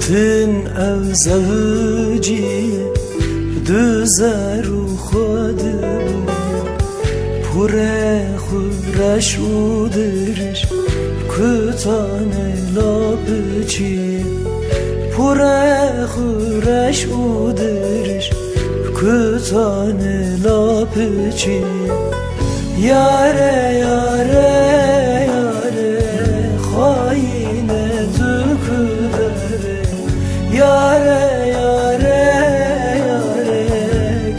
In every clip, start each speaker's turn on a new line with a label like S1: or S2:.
S1: Tın ev zavcı düzer uxadı Pure xuraş udiriş Kütane lapıçı Pure xuraş udiriş Kütane lapıçı Yare yare yare Haine tüküdere Yare yare yare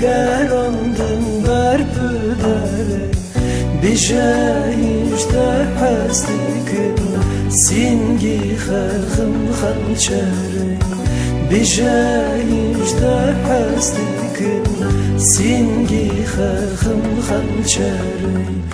S1: Gerandım berpüdere Bişe işte hestikin Singi xerxim xançere Bişe işte hestikin Singi xerxim xançere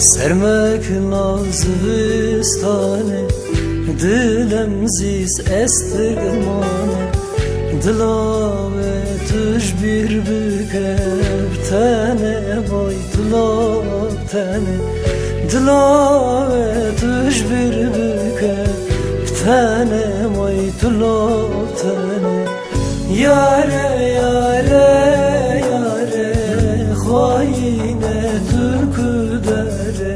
S1: Sermek nazvistane Dilem zis estirmane Dilave tuj bir büker Tene vay dilab tene Dilave tuj bir büker Tene vay dilab tene Yare yare yare Haine türküdere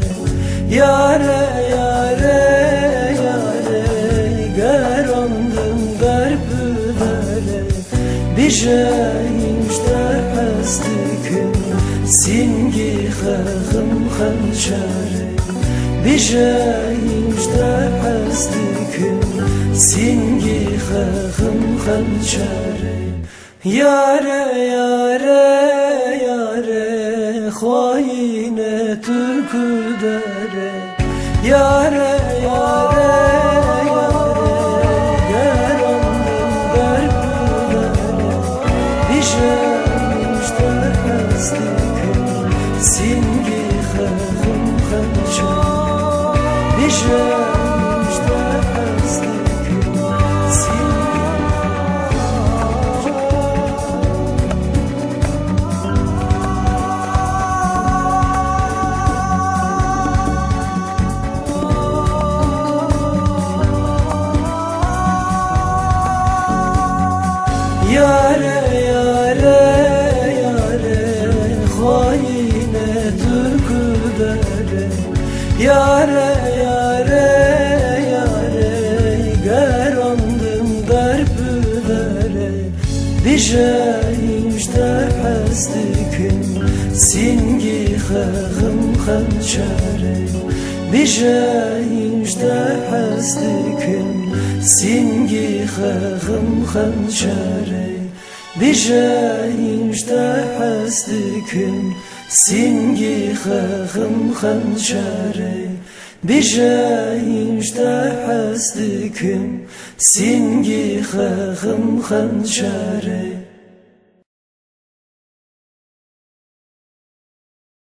S1: Yare yare yare Gerandım garpüdere Bişe işte hestikin Singi xerxim xançere Bişe işte hestikin Singi xerxim xançere Yare yare yare Haine türküdere Yare yare yare Gerandım berpüdere Bişe işte hestikin Singi xerxim xançere Bişe işte hestikin Yare yare yare Haine türküdere Yare yare yare Gerandım garpüdere Bişe işte hestikin Singi xerxim xançere Bişe işte hestikin Singi xerxim xançere Bişe işte hestikin Singi xerxim xançere Bişe işte hestikin Singi xerxim xançere